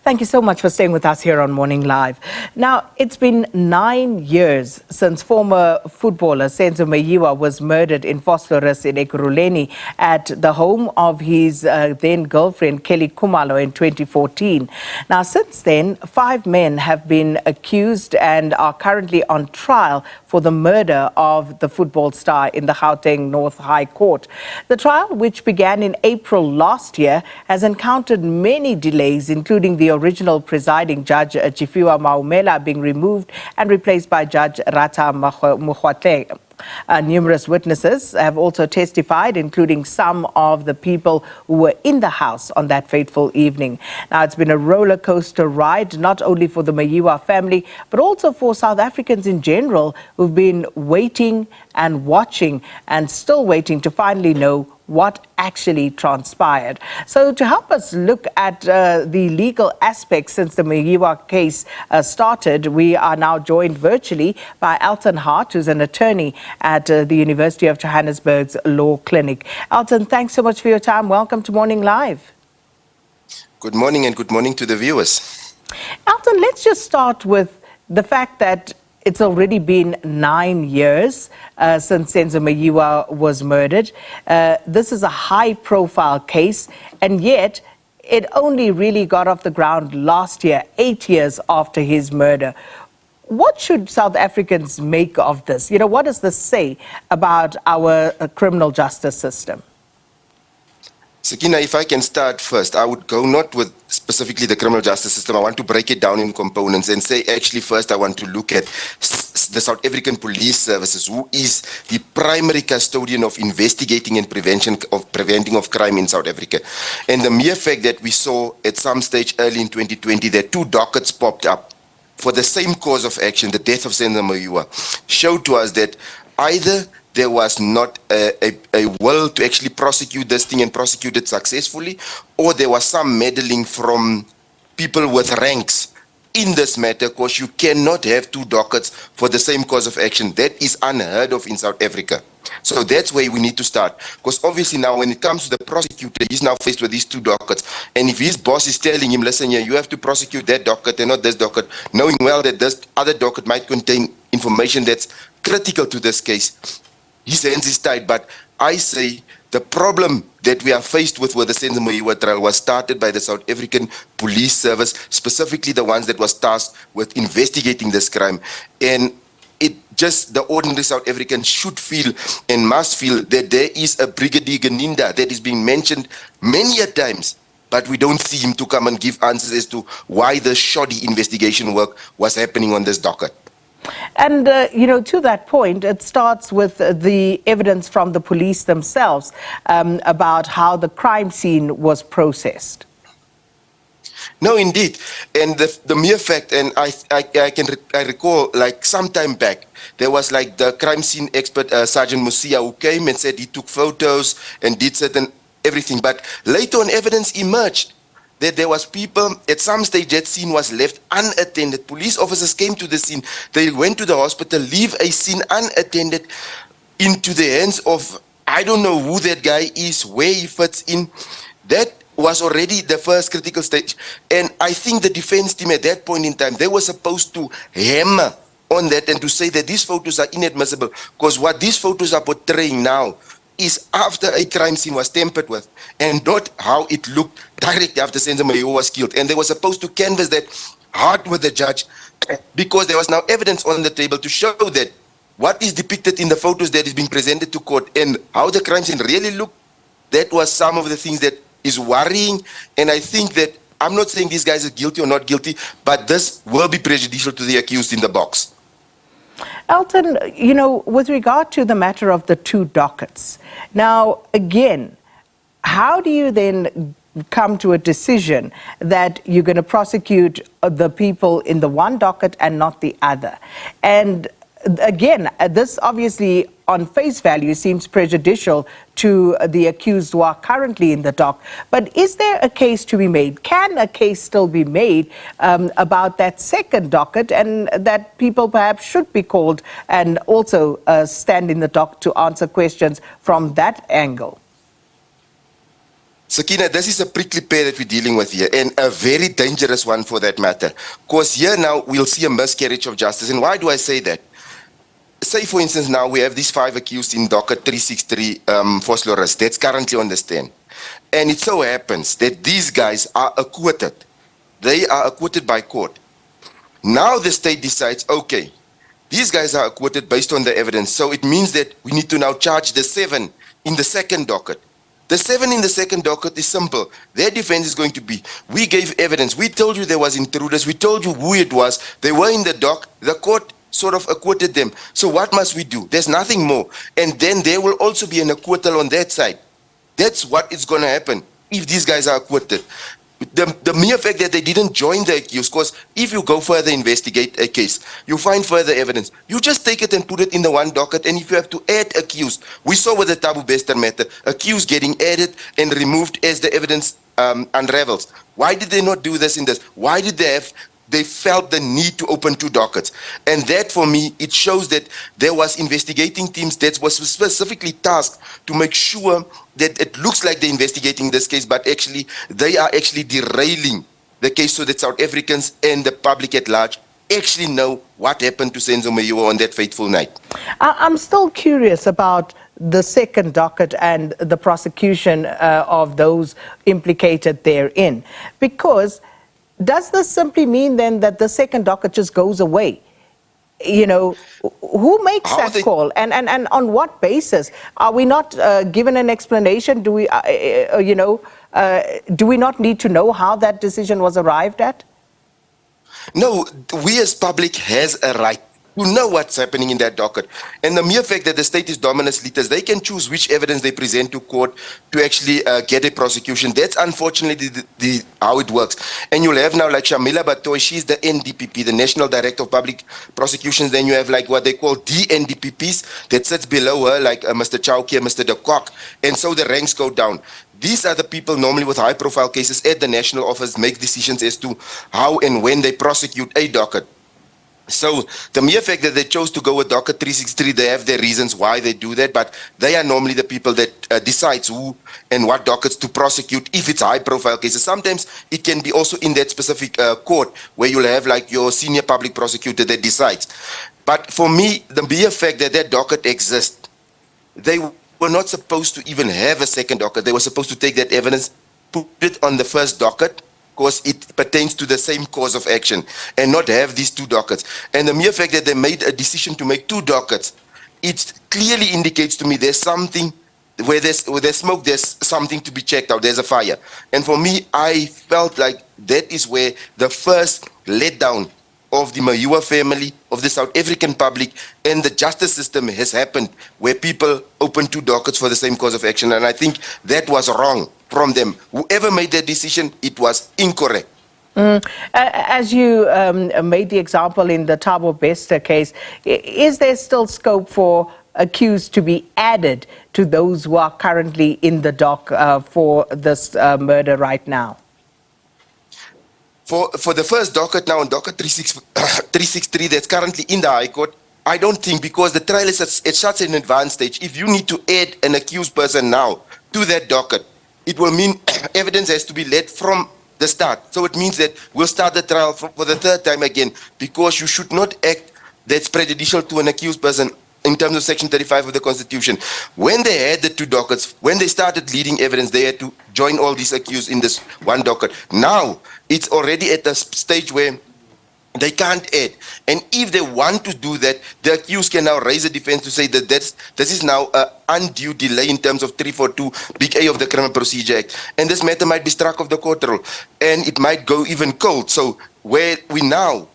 Thank you so much for staying with us here on Morning Live. Now, it's been 9 years since former footballer Senzo Meyiwa was murdered in Vosloorus in Ekurhuleni at the home of his then girlfriend Kelly Khumalo in 2014. Now, since then, 5 men have been accused and are currently on trial for the murder of the football star in the Gauteng North High Court. The trial, which began in April last year, has encountered many delays, including the original presiding judge, Tshifhiwa Mauwela, being removed and replaced by Judge Ratha Makgoathleng. Numerous witnesses have also testified, including some of the people who were in the house on that fateful evening. Now, it's been a roller coaster ride, not only for the Meyiwa family, but also for South Africans in general, who've been waiting and watching and still waiting to finally know what actually transpired. So to help us look at the legal aspects since the Meyiwa case started, we are now joined virtually by Elton Hart, who's an attorney at the University of Johannesburg's Law Clinic. Elton, thanks so much for your time. Welcome to Morning Live. Good morning, and good morning to the viewers. Elton, let's just start with the fact that it's already been 9 years since Senzo Meyiwa was murdered. This is a high-profile case, and yet it only really got off the ground last year, 8 years after his murder. What should South Africans make of this? You know, what does this say about our criminal justice system? Sakina, if I can start first, I would go not with specifically the criminal justice system. I want to break it down in components and say, actually, first I want to look at the South African Police Services, who is the primary custodian of investigating and preventing of crime in South Africa. And the mere fact that we saw at some stage early in 2020 that 2 dockets popped up for the same cause of action, the death of Senzo Meyiwa, showed to us that either there was not a will to actually prosecute this thing and prosecute it successfully, or there was some meddling from people with ranks in this matter, because you cannot have 2 dockets for the same cause of action. That is unheard of in South Africa. So that's where we need to start, because obviously now when it comes to the prosecutor, he's now faced with these 2 dockets, and if his boss is telling him, listen here, you have to prosecute that docket and not this docket, knowing well that this other docket might contain information that's critical to this case, his hands is tied. But I say the problem that we are faced with the Senzo Meyiwa trial was started by the South African Police Service, specifically the ones that was tasked with investigating this crime. And it just, the ordinary South African should feel and must feel that there is a Brigadier Ganinda that is being mentioned many a times, but we don't see him to come and give answers as to why the shoddy investigation work was happening on this docket. And, you know, to that point, it starts with the evidence from the police themselves about how the crime scene was processed. No, indeed. And the mere fact, and I recall, like some time back, there was like the crime scene expert, Sergeant Musia, who came and said he took photos and did certain everything. But later on, evidence emerged that there was people, at some stage that scene was left unattended. Police officers came to the scene, they went to the hospital, leave a scene unattended into the hands of, I don't know who that guy is, where he fits in. That was already the first critical stage. And I think the defense team at that point in time, they were supposed to hammer on that and to say that these photos are inadmissible, because what these photos are portraying now is after a crime scene was tampered with, and not how it looked directly after Senzo Meyiwa was killed. And they were supposed to canvass that hard with the judge, because there was now evidence on the table to show that what is depicted in the photos that is being presented to court and how the crime scene really looked. That was some of the things that is worrying. And I think that, I'm not saying these guys are guilty or not guilty, but this will be prejudicial to the accused in the box. Elton, you know, with regard to the matter of the 2 dockets, now, again, how do you then come to a decision that you're going to prosecute the people in the one docket and not the other? And again, this obviously on face value seems prejudicial to the accused who are currently in the dock. But is there a case to be made? Can a case still be made about that second docket, and that people perhaps should be called and also stand in the dock to answer questions from that angle? Sakina, this is a prickly pear that we're dealing with here, and a very dangerous one for that matter. Because here now we'll see a miscarriage of justice. And why do I say that? Say, for instance, now we have these 5 accused in docket 363 Vosloorus that's currently on the stand. And it so happens that these guys are acquitted. They are acquitted by court. Now the state decides, okay, these guys are acquitted based on the evidence. So it means that we need to now charge the 7 in the second docket. The 7 in the second docket is simple. Their defense is going to be, we gave evidence. We told you there was intruders. We told you who it was. They were in the dock. The court sort of acquitted them. So what must we do? There's nothing more. And then there will also be an acquittal on that side. That's what is going to happen if these guys are acquitted. The mere fact that they didn't join the accused, because if you go further investigate a case, you find further evidence. You just take it and put it in the one docket, and if you have to add accused, we saw with the Tabu Bester matter, accused getting added and removed as the evidence unravels. Why did they not do this in this? Why did they felt the need to open 2 dockets? And that, for me, it shows that there was investigating teams that was specifically tasked to make sure that it looks like they're investigating this case, but actually they are actually derailing the case so that South Africans and the public at large actually know what happened to Senzo Meyiwa on that fateful night. I'm still curious about the second docket and the prosecution of those implicated therein, because does this simply mean then that the second docket just goes away? You know, who makes that call, and on what basis? Are we not given an explanation? Do we, do we not need to know how that decision was arrived at? No, we as public has a right to know what's happening in that docket. And the mere fact that the state is dominus litis, they can choose which evidence they present to court to actually get a prosecution. That's unfortunately how it works. And you'll have now like Shamila Batoy, she's the NDPP, the National Director of Public Prosecutions. Then you have like what they call DNDPPs that sits below her, like Mr. Chowki and Mr. De Kock. And so the ranks go down. These are the people normally with high-profile cases at the national office make decisions as to how and when they prosecute a docket. So the mere fact that they chose to go with docket 363, they have their reasons why they do that, but they are normally the people that decides who and what dockets to prosecute if it's high-profile cases. Sometimes it can be also in that specific court where you'll have like your senior public prosecutor that decides. But for me, the mere fact that that docket exists, they were not supposed to even have a second docket. They were supposed to take that evidence, put it on the first docket, because it pertains to the same cause of action, and not have these 2 dockets. And the mere fact that they made a decision to make 2 dockets, it clearly indicates to me there's something, where there's smoke, there's something to be checked out, there's a fire. And for me, I felt like that is where the first letdown of the Meyiwa family, of the South African public, and the justice system has happened, where people open 2 dockets for the same cause of action. And I think that was wrong from them. Whoever made that decision, it was incorrect. As you made the example in the Thabo Bester case, is there still scope for accused to be added to those who are currently in the dock for this murder right now? For the first docket now, on docket 363 that's currently in the High Court, I don't think, because the trial is at such an advanced stage, if you need to add an accused person now to that docket, it will mean evidence has to be led from the start. So it means that we'll start the trial for the 3rd time again, because you should not act that's prejudicial to an accused person in terms of Section 35 of the Constitution. When they had the 2 dockets, when they started leading evidence, they had to join all these accused in this one docket. Now, it's already at the stage where they can't add. And if they want to do that, the accused can now raise a defense to say that this is now an undue delay in terms of 342 Big A of the Criminal Procedure Act. And this matter might be struck off the court roll. And it might go even cold. So where we now,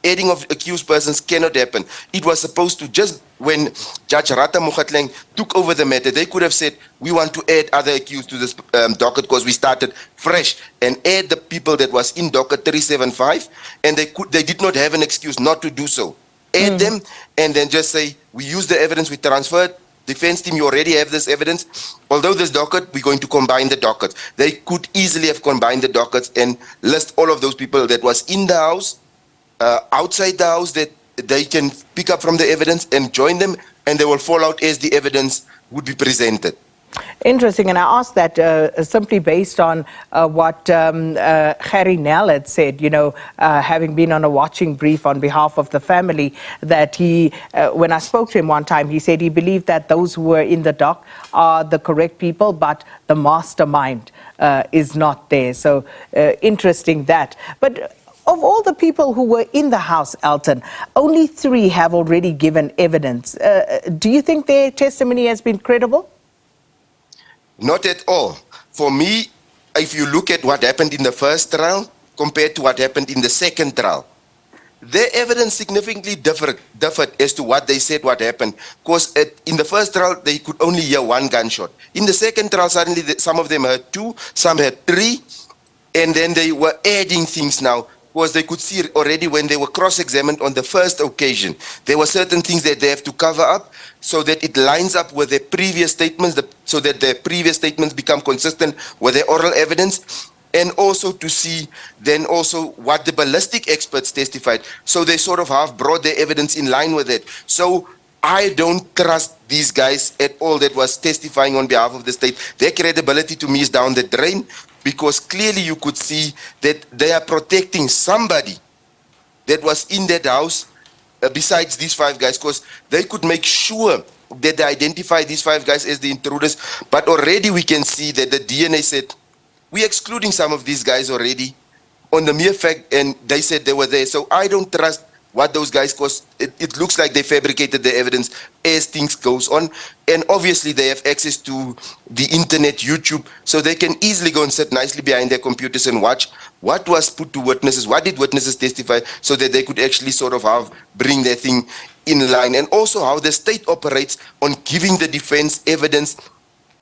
adding of accused persons cannot happen. It was supposed to, just when Judge Ratha Makgoathleng took over the matter, they could have said, we want to add other accused to this docket because we started fresh, and add the people that was in docket 375, and they did not have an excuse not to do so. Add them, and then just say, we use the evidence we transferred. Defense team, you already have this evidence. Although this docket, we're going to combine the dockets. They could easily have combined the dockets and list all of those people that was in the house, outside the house, that they can pick up from the evidence and join them, and they will fall out as the evidence would be presented. Interesting, and I asked that simply based on what Harry Nell had said, having been on a watching brief on behalf of the family, that he, when I spoke to him one time, he said he believed that those who were in the dock are the correct people, but the mastermind is not there. So interesting that. But of all the people who were in the house, Elton, only 3 have already given evidence. Do you think their testimony has been credible? Not at all. For me, if you look at what happened in the first trial compared to what happened in the second trial, their evidence significantly differed as to what they said what happened. Because in the first trial, they could only hear 1 gunshot. In the second trial, suddenly some of them heard 2, some heard 3, and then they were adding things now. Because they could see already when they were cross-examined on the first occasion, there were certain things that they have to cover up so that it lines up with their previous statements, so that their previous statements become consistent with their oral evidence, and also to see then also what the ballistic experts testified. So they sort of have brought their evidence in line with it. So I don't trust these guys at all that was testifying on behalf of the state. Their credibility to me is down the drain, because clearly you could see that they are protecting somebody that was in that house besides these 5 guys, because they could make sure that they identify these 5 guys as the intruders. But already we can see that the DNA said, we're excluding some of these guys already on the mere fact, and they said they were there. So I don't trust what those guys, because it looks like they fabricated the evidence as things goes on. And obviously they have access to the internet, YouTube, so they can easily go and sit nicely behind their computers and watch what was put to witnesses, what did witnesses testify, so that they could actually sort of bring their thing in line. And also how the state operates on giving the defense evidence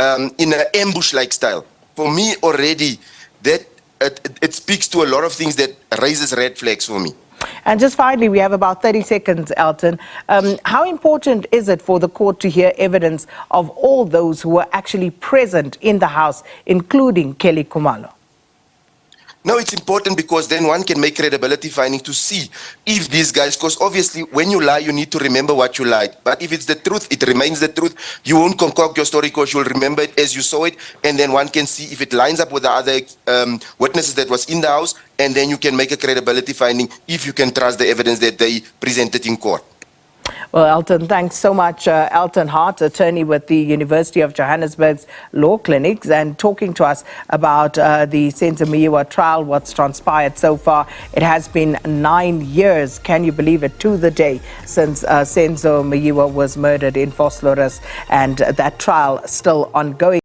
in an ambush-like style. For me already, that it speaks to a lot of things that raises red flags for me. And just finally, we have about 30 seconds, Elton. How important is it for the court to hear evidence of all those who were actually present in the house, including Kelly Khumalo? No, it's important because then one can make credibility finding to see if these guys, because obviously when you lie, you need to remember what you lied. But if it's the truth, it remains the truth. You won't concoct your story because you'll remember it as you saw it. And then one can see if it lines up with the other witnesses that was in the house. And then you can make a credibility finding if you can trust the evidence that they presented in court. Well, Elton, thanks so much. Elton Hart, attorney with the University of Johannesburg's law clinics, and talking to us about the Senzo Meyiwa trial, what's transpired so far. It has been 9 years, can you believe it, to the day since Senzo Meyiwa was murdered in Vosloorus, and that trial still ongoing.